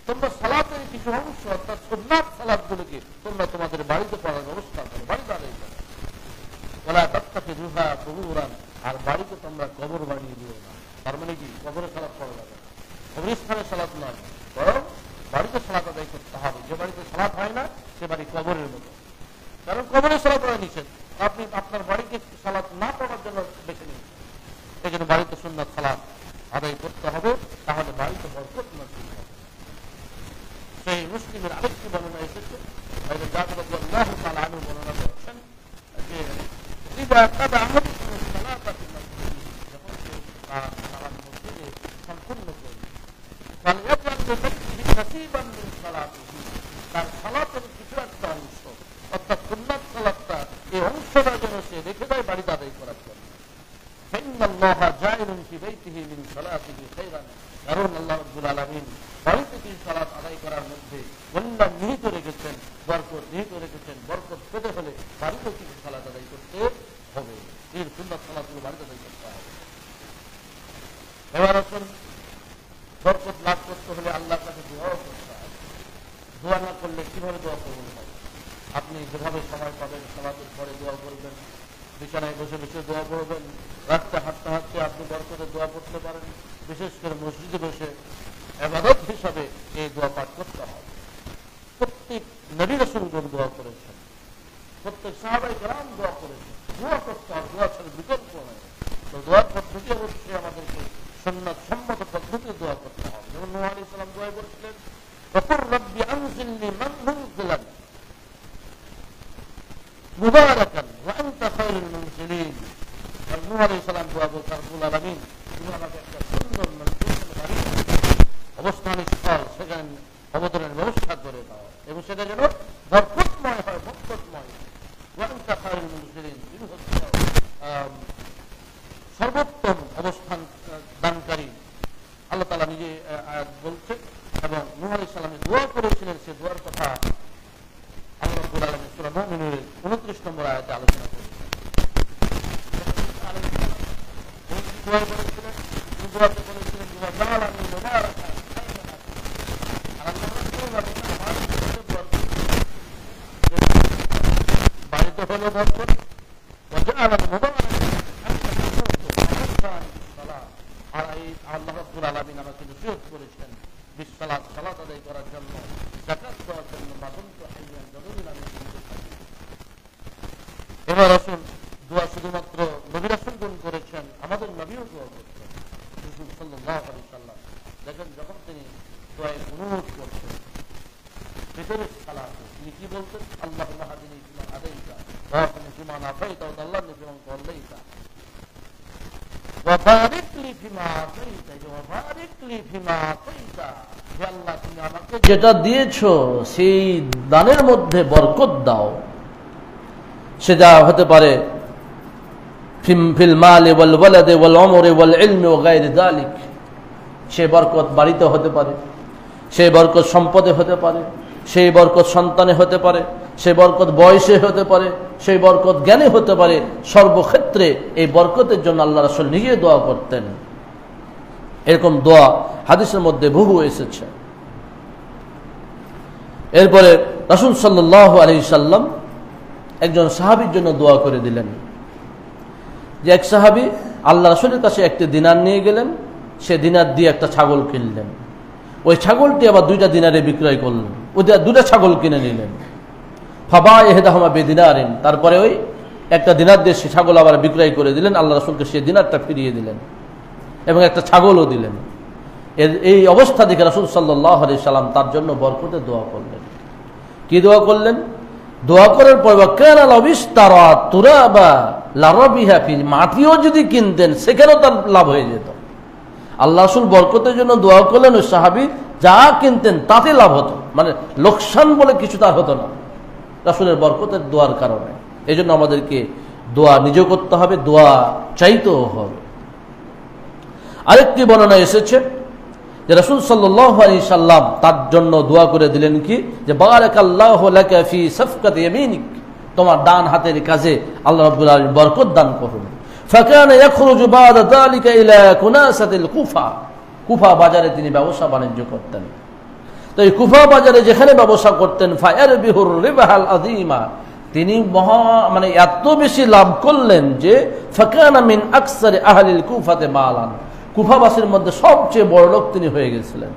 তোমরা সালাতের কিছু অংশ অর্থাৎ সুন্নাত সালাতগুলোকে তোমরা তোমাদের বাড়িতে পড়ার ব্যবস্থা করো, বাড়িতে আদায় করো। ওয়া লা তাত্তাখিযুহা কুবুরা, আর বাড়িতে তোমরা কবর বানিয়ে দিও না। তার মানে কি, কবরে সালাত পড়া যাবে না, কবরস্থানে সালাত নয়, বরং বাড়িতে সালাত আদায় করতে হবে। যে বাড়িতে সালাত হয় না সে বাড়ি কবরের মতো, কারণ কবরে সালাত পড়া নিষেধ। আপনি আপনার বাড়িতে সালাত না পড়ার জন্য বেছে নিন, এই জন্য বাড়িতে সুন্নাত সালাত আদায় করতে হবে, তাহলে বাড়িতে বরকত নসিব হবে। সেই মুসলিমের আরেকটি বর্ণনা এসেছে, জাবের রাদিয়াল্লাহু তাআলা আনহু বর্ণনা করছেন যে ইযা কাদা আহাদুকুম সালাতা ফিল মাসজিদ, যখন সে সালাত মসজিদে সম্পূর্ণ করবে, ফালইয়াজআল লিবাইতিহি নাসীবান মিন সালাতিহি, তার সালাতের কিছু একটা অংশ অর্থাৎ সুন্নাত সালাতটা, এই অংশটা যেন সে রেখে দেয় বাড়িতে আদায় করার জন্য। ফাইন্নাল্লাহা জাইলুন ফি বাইতিহি মিন সালাতিহি খায়রান, কারণ আল্লাহ রাব্বুল আলামিন বাড়িতে কিছু সালাত আদায় করার মধ্যে কল্যাণ নিহিত রেখেছেন, বরকত নিহিত রেখেছেন। বরকত পেতে হলে বাড়িতে কিছু সালাত আদায় করতে হবে, এই সুন্নাত সালাতগুলো বাড়িতে আদায় করতে হবে। এবার আসুন, বরকত লাভ করতে হলে আল্লাহর কাছে দোয়াও করতে হবে। দোয়া না করলে কিভাবে দোয়া কবুল হবে? আপনি যেভাবে সময় পাবেন সালাতের পরে দোয়া করবেন, বিছানায় বসে বসে দোয়া করবেন, রাস্তা হাঁটতে হাঁটতে আপনি বরকতের দোয়া করতে পারেন। বিশেষ করে মসজিদে বসে ইবাদত হিসাবে এই দোয়া পাঠ করতে হবে। প্রত্যেক নবী রাসূলগণ দোয়া করেছেন, প্রত্যেক সাহাবায়ে কেরাম দোয়া করেছেন। দোয়া করতে হবে, দোয়া ছাড়া বিকল্প নয়। তো দোয়ার পদ্ধতি অবশ্যই আমাদেরকে সুন্নাত সম্মত পদ্ধতিতে দোয়া করতে হবে। যেমন নূহ আলাইহিস সালাম দোয়া করেছিলেন, ওয়াকুর রাব্বি আনজিলনি মানজিলান মুবারাকান ওয়া আনতা খায়রুল মুনজিলিন। নূহ আলাইহিস সালাম দোয়া করতেন, রব্বুল আলামিন তুমি আমাকে একটা সুন্দর অবস্থান স্থল সেখানে অবতরণের ব্যবস্থা করে দাও এবং সেটা যেন বরকতময় হয়, বরকতময়। তুমি হচ্ছে সর্বোত্তম অবস্থান দানকারী। আল্লাহ তাআলা নিজে বলছে এবং নূহ আলাইহিস সালাম দোয়া করেছিলেন, সে দোয়ার কথা আল্লাহ রাব্বুল আলামিন সূরা মুমিনুর 29 নম্বর আয়াতে আলোচনা করেছেন। দোয়া করেছিলেন, দোয়াতে বলেছিলেন ওয়াজআলানি মুবারাকান আইনামা। আর আল্লাহ রাব্বুল আলামিন বাড়িতে হলো বরকত, ওয়াজআলানি মুবারাকান আর এই আল্লাহ রাব্বুল আলামিন আমাকে নসিহত করেছেন বিসসালাত, সালাত আদায় করার জন্য, যাকাত দেওয়ার জন্য, মাদুমতু হাইয়ান, যতদিন আমি জীবিত থাকি। এবার রাসূল দোয়া শুধুমাত্র নবী রাসূলগণ করেছেন, আমাদের নবীও দোয়া করতেন রাসূল সাল্লাল্লাহু আলাইহি সাল্লাম। দেখেন যখন তিনি দোয়ায় কুনুত করতেন ফিতরের সালাতে, তিনি কি বলতেন? আল্লাহুম্মা হাদিনি ফিমান হাদাইতা ওয়া আফিনি ফিমান আফাইতা ওয়া তাওয়াল্লানি ফিমান তাওয়াল্লাইতা ওয়া বারিক লি ফিমা আতাইতা ওয়া বারিক লি ফিমা আতাইতা। হে আল্লাহ, তুমি আমাকে যেটা দিয়েছো সেই দানের মধ্যে বরকত দাও। সেটা হতে পারে ফিল মালি ওয়াল ওয়ালাদি ওয়াল উমরি ওয়াল ইলমি ওয়া গায়রি যালিক। সেই বরকত বাড়িতে হতে পারে, সেই বরকত সম্পদে হতে পারে, সেই বরকত সন্তানে হতে পারে, সেই বরকত বয়সে হতে পারে, সেই বরকত জ্ঞানে হতে পারে। সর্বক্ষেত্রে এই বরকতের জন্য আল্লাহ রাসূল নিজে দোয়া করতেন। এরকম দোয়া হাদিসের মধ্যে বহু এসেছে। এরপরে রাসূল সাল্লাল্লাহু আলাইহি সাল্লাম একজন সাহাবীর জন্য দোয়া করে দিলেন, যে এক সাহাবী আল্লাহ রাসূলের কাছে একটি দিনার নিয়ে গেলেন, সে দিনার দিয়ে একটা ছাগল কিনলেন। ওই ছাগলটি আবার 2টা দিনারে বিক্রয় করলেন, ওদের 2টা ছাগল কিনে নিলেন। ফাবা ইহদাহুমা বিদিনারিন, তারপরে ওই একটা দিনার দিয়ে সে ছাগল আবার বিক্রয় করে দিলেন। আল্লাহ রাসূলকে সে দিনারটা ফিরিয়ে দিলেন এবং একটা ছাগলও দিলেন। এই অবস্থা দেখে রাসূল সাল্লাল্লাহু আলাইহি সাল্লাম তার জন্য বরকতের দোয়া করলেন। কি দোয়া করলেন? দোয়া করার পর কানা লাবিস্তারা তুরাবা লারাবিহা ফি, মাটিও যদি কিনতেন সেখানেও তার লাভ হয়ে যেত। আল্লাহ রাসূল বরকতের জন্য দোয়া করলেন, ওই সাহাবী যা কিনতেন তাতে লাভ হতো, মানে লোকসান বলে কিছু তার হতো না রাসূলের বরকতের দোয়ার কারণে। এই জন্য আমাদেরকে দোয়া নিজেও করতে হবে, দোয়া চাইতেও হবে। আরেকটি বর্ণনা এসেছে যে রাসূল সাল্লাল্লাহু আলাইহি সাল্লাম তার জন্য দোয়া করে দিলেন কি, যে বারাকাল্লাহু লাকা ফি সাফকাতি ইয়ামিনিক, তোমার ডান হাতের কাজে আল্লাহ রাব্বুল আলামিন বরকত দান করুন। ফাকানা ইয়াখরুজু বাদা যালিকা ইলা কুনাসাতিল কুফা, কুফা বাজারে তিনি ব্যবসা বাণিজ্য করতেন। তো এই কুফা বাজারে যেখানে ব্যবসা করতেন, ফায়ারবিহুর রিবাহাল আযীমা, তিনি মানে এত বেশি লাভ করলেন যে ফাকানা মিন আকসারি আহলিল কুফাতে মালান, কুফাবাসীর মধ্যে সবচেয়ে বড় লোক তিনি হয়ে গেছিলেন।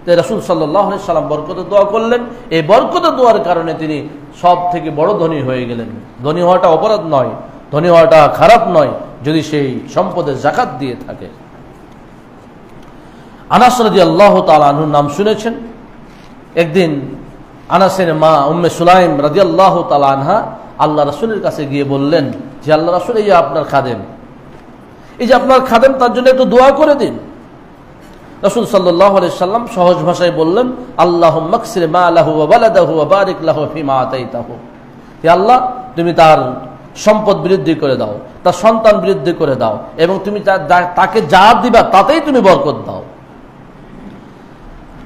তাই রাসূল সাল্লাল্লাহু আলাইহি সাল্লাম বরকতের দোয়া করলেন। এই বরকতের দোয়ার কারণে তিনি সব থেকে বড় ধনী হয়ে গেলেন। ধনী হওয়াটা অপরাধ নয়, ধনী হওয়াটা খারাপ নয়, যদি সেই সম্পদের যাকাত দিয়ে থাকে। আনাস রাদিয়াল্লাহু তাআলা আনহুর নাম শুনেছেন। একদিন আনাসের মা উম্মে সুলাইম রাদিয়াল্লাহু তাআলা আনহা আল্লাহ রাসূলের কাছে গিয়ে বললেন যে আল্লাহ রাসূল, এই যে আপনার খাদেম, এই যে আপনার খাদেম, তার জন্য একটু দোয়া করে দিন। রাসূল সাল্লাল্লাহু আলাইহি সাল্লাম সহজ ভাষায় বললেন, আল্লাহুম্মা আকসির মালাহু ওয়া ওয়ালাদাহু ওয়া বারিক লাহু ফিমা আতাইতাহু, হে আল্লাহ, তুমি তার সম্পদ বৃদ্ধি করে দাও, তার সন্তান বৃদ্ধি করে দাও, এবং তুমি তাকে যা দিবা তাতেই তুমি বরকত দাও।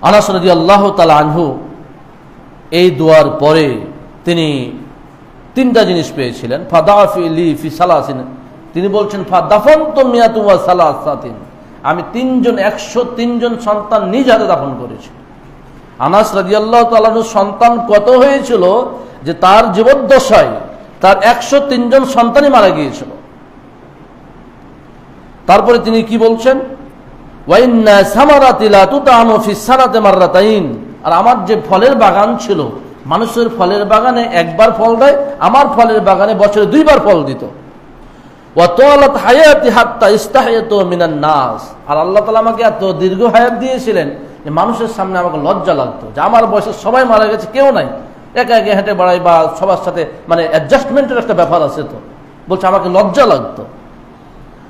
আনাস রাদিয়াল্লাহু তাআলা আনহু এই দোয়ার পরে তিনি 3টা জিনিস পেয়েছিলেন। ফাদাফি লি ফি সালাসিন, তিনি বলছেন ফাদাফানতু মিয়াতু ওয়া সালাসাতিন, আমি 103 জন সন্তান নিজ হাতে দাফন করেছি। আনাস রাদিয়াল্লাহু তাআলা আনহু সন্তান কত হয়েছিল যে তার জীবদ্দশায় তার 103 জন সন্তানই মারা গিয়েছিল। তারপরে তিনি কি বলছেন, ওয়া ইন্না সামারাতি লা তুতামু ফি সানাতি মাররাতাইন, আর আমার যে ফলের বাগান ছিল, মানুষের ফলের বাগানে একবার ফল দেয়, আমার ফলের বাগানে বছরে 2বার ফল দিত। ওয়া তাওয়ালাত হায়াতি হাত্তা ইস্তাহিয়াতু মিনান নাস, আর আল্লাহ তাআলা আমাকে এত দীর্ঘ হায়াত দিয়েছিলেন যে মানুষের সামনে আমাকে লজ্জা লাগতো, যে আমার বয়সে সবাই মারা গেছে, কেউ নাই, একা একা হেঁটে বেড়াই বা সবার সাথে মানে অ্যাডজাস্টমেন্টের একটা ব্যাপার আছে, তো বলছে আমাকে লজ্জা লাগতো।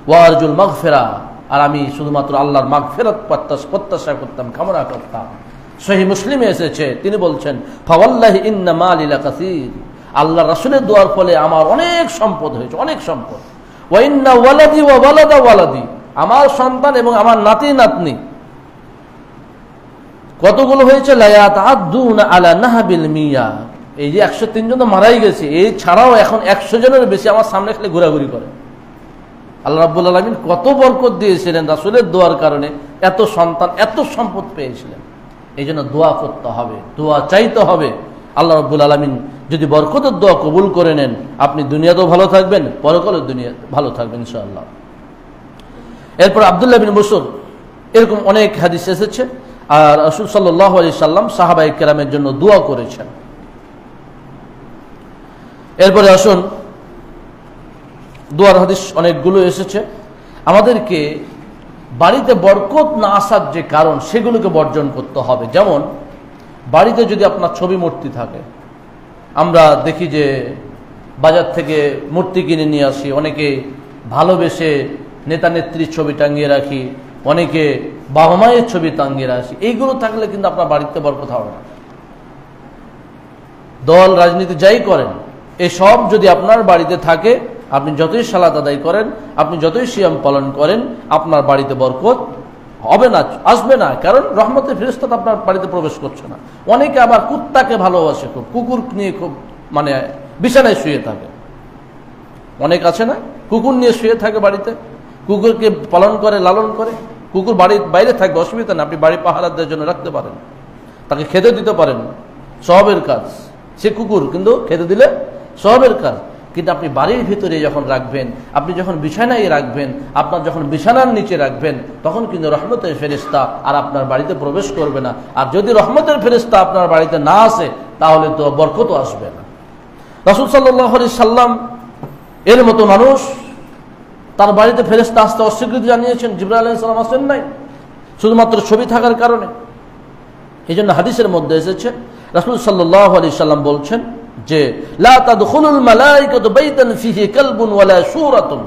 ওয়ারজুল মাগফিরা, আর আমি শুধুমাত্র আল্লাহর মাগফিরাত প্রত্যাশা করতাম, কামনা করতাম। সহিহ মুসলিমে এসেছে, তিনি বলছেন ফাওয়াল্লাহি ইন্না মালি লাকাসীর, আল্লাহ রাসূলের দোয়ার ফলে আমার অনেক সম্পদ হয়েছে, অনেক সম্পদ। ওয়া ইন্না ওয়ালাদি ওয়া ওয়ালাদা ওয়ালাদি, আমার সন্তান এবং আমার নাতি নাতনি কতগুলো হয়েছে, লা ইয়াতাআদ্দুনা আলা নাহবিল মিয়া, এই যে 103 জন তো মারাই গেছে, এই ছাড়াও এখন 100 জনের বেশি আমার সামনে খালি ঘোরাঘুরি করে। আল্লাহ রাব্বুল আলামিন কত বরকত দিয়েছিলেন রাসূলের দোয়ার কারণে, এত সন্তান এত সম্পদ পেয়েছিলেন। এই জন্য দোয়া করতে হবে, দোয়া চাইতে হবে। আল্লাহ রাব্বুল আলামিন যদি বরকতের দোয়া কবুল করে নেন, আপনি দুনিয়াতেও ভালো থাকবেন, পরকালেও দুনিয়া ভালো থাকবেন ইনশাআল্লাহ। এরপর আব্দুল্লাহ বিন বুসর, এরকম অনেক হাদিস এসেছে। আর রাসূল সাল্লাল্লাহু আলাইহি সাল্লাম সাহাবায়ে কেরামের জন্য দোয়া করেছেন। এরপরে আসুন, দোয়ার হাদিস অনেকগুলো এসেছে। আমাদেরকে বাড়িতে বরকত না আসার যে কারণ, সেগুলোকে বর্জন করতে হবে। যেমন বাড়িতে যদি আপনার ছবি মূর্তি থাকে, আমরা দেখি যে বাজার থেকে মূর্তি কিনে নিয়ে আসি, অনেকে ভালোবেসে নেতা নেত্রীর ছবি টাঙিয়ে রাখি, অনেকে বাবা মায়ের ছবি টাঙিয়ে রাখি। এইগুলো থাকলে কিন্তু আপনার বাড়িতে বরকত হবে না। দল রাজনীতি যাই করেন, এসব যদি আপনার বাড়িতে থাকে, আপনি যতই সালাত আদায় করেন, আপনি যতই সিয়াম পালন করেন, আপনার বাড়িতে বরকত হবে না, আসবে না। কারণ রহমতের ফেরেশতা আপনার বাড়িতে প্রবেশ করছে না। অনেকে আবার কুত্তাকে ভালোবাসে, খুব কুকুর নিয়ে খুব মানে বিছানায় শুয়ে থাকে। অনেক আছে না, কুকুর নিয়ে শুয়ে থাকে বাড়িতে, কুকুরকে পালন করে, লালন করে। কুকুর বাড়ির বাইরে থাকবে, অসুবিধা না, আপনি বাড়ি পাহারাদের জন্য রাখতে পারেন, তাকে খেতে দিতে পারেন, সওয়াবের কাজ। সে কুকুর, কিন্তু খেতে দিলে সওয়াবের কাজ। কিন্তু আপনি বাড়ির ভিতরে যখন রাখবেন, আপনি যখন বিছানায় রাখবেন, আপনার যখন বিছানার নিচে রাখবেন, তখন কিন্তু রহমতের ফেরেশতা আর আপনার বাড়িতে প্রবেশ করবে না। আর যদি রহমতের ফেরেশতা আপনার বাড়িতে না আসে, তাহলে তো বরকতও আসবে না। রাসূল সাল্লাল্লাহু আলাইহি সাল্লাম এর মতো মানুষ, তার বাড়িতে ফেরেশতা আসতে অস্বীকৃতি জানিয়েছেন। জিবরাইল আলাইহিস সালাম আসেন নাই, শুধুমাত্র ছবি থাকার কারণে। এই জন্য হাদিসের মধ্যে এসেছে, রাসূল সাল্লাল্লাহু আলাইহি সাল্লাম বলছেন যে লা তাদখুলুল মালায়েকাতু বাইতান ফিহি কালবুন ওয়ালা সূরাতুন,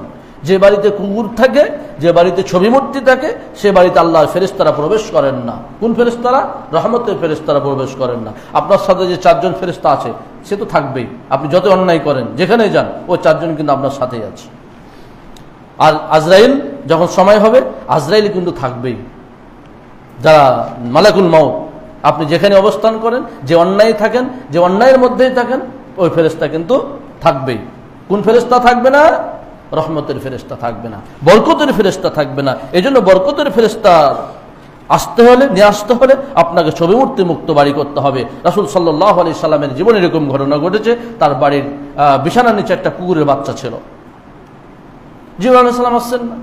যে বাড়িতে কুকুর থাকে, যে বাড়িতে ছবি মূর্তি থাকে, সে বাড়িতে আল্লাহর ফেরেশতারা প্রবেশ করেন না। কোন ফেরেশতারা? রহমতের ফেরেশতারা প্রবেশ করেন না। আপনার সাথে যে 4 জন ফেরেশতা আছে, সে তো থাকবেই। আপনি যত অন্যায় করেন, যেখানে যান, ওই 4 জন কিন্তু আপনার সাথেই আছে। আর আজরাইল যখন সময় হবে, আজরাইল কিন্তু থাকবেই। যারা মালাকুল মাউত, আপনি যেখানে অবস্থান করেন, যে অন্যায় থাকেন, যে অন্যায়ের মধ্যেই থাকেন, ওই ফেরেশতা কিন্তু থাকবেই। কোন ফেরেশতা থাকবে না? রহমতের ফেরেশতা থাকবে না, বরকতের ফেরেশতা থাকবে না। এই জন্য বরকতের ফেরেশতা আসতে হলে, নিয়ে আসতে হলে আপনাকে ছবি মূর্তি মুক্ত বাড়ি করতে হবে। রাসূল সাল্লাল্লাহু আলাইহি সাল্লামের জীবনে এরকম ঘটনা ঘটেছে। তার বাড়ির বিছানার নিচে একটা কুকুরের বাচ্চা ছিল। জিবরাইল আলাইহিস সালাম আসছেন না,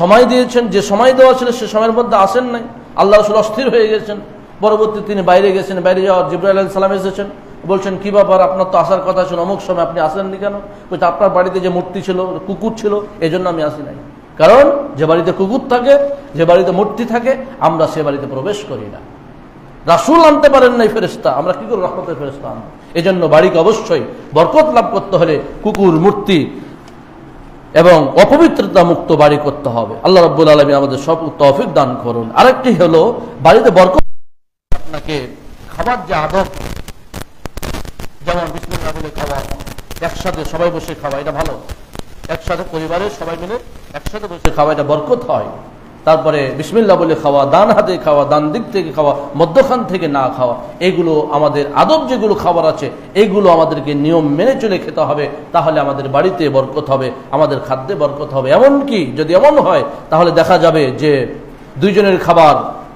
সময় দিয়েছেন, যে সময় দেওয়া ছিল সে সময়ের মধ্যে আসেন নাই। আল্লাহ রাসূল অস্থির হয়ে গেছেন। পরবর্তী তিনি বাইরে গেছেন, বাইরে যাওয়ার জিবরাইল আলাইহিস সালাম এসেছেন, বলছেন কি ব্যাপার, আপনার তো আসার কথা ছিল, অমুক সময় আপনি আসেননি কেন? বলছে আপনার বাড়িতে যে মূর্তি ছিল, কুকুর ছিল, এই জন্য আমি আসি নাই। কারণ যে বাড়িতে কুকুর থাকে, যে বাড়িতে মূর্তি থাকে, আমরা সে বাড়িতে প্রবেশ করি না। রাসূল আনতে পারেন নাই ফেরেশতা, আমরা কি করে রহমতের ফেরেশতা আনবো? এই জন্য বাড়িকে অবশ্যই বরকত লাভ করতে হলে কুকুর, মূর্তি এবং অপবিত্রতা মুক্ত বাড়ি করতে হবে। আল্লাহ রাব্বুল আলামিন আমাদের সব তৌফিক দান করুন। আরেকটি হলো বাড়িতে বরকত, আপনাকে খাবার যে আদব, যেমন বিসমিল্লাহ বলে খাওয়া, একসাথে সবাই বসে খাওয়া, এটা ভালো। একসাথে পরিবারের সবাই মিলে একসাথে বসে খাওয়া, এটা বরকত হয়। তারপরে বিসমিল্লাহ বলে খাওয়া, ডান হাতে খাওয়া, ডান দিক থেকে খাওয়া, মধ্যখান থেকে না খাওয়া, এগুলো আমাদের আদব। যেগুলো খাবার আছে, এগুলো আমাদেরকে নিয়ম মেনে চলে খেতে হবে। তাহলে আমাদের বাড়িতে বরকত হবে, আমাদের খাদ্যে বরকত হবে। এমনকি যদি এমন হয়, তাহলে দেখা যাবে যে 2 জনের খাবার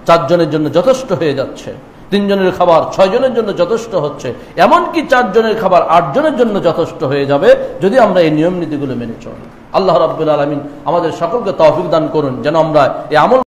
4 জনের জন্য যথেষ্ট হয়ে যাচ্ছে, 3 জনের খাবার 6 জনের জন্য যথেষ্ট হচ্ছে, এমনকি 4 জনের খাবার 8 জনের জন্য যথেষ্ট হয়ে যাবে, যদি আমরা এই নিয়ম নীতিগুলো মেনে চলি। আল্লাহ রাব্বুল আলামিন আমাদের সকলকে তৌফিক দান করুন, যেন আমরা এই আমল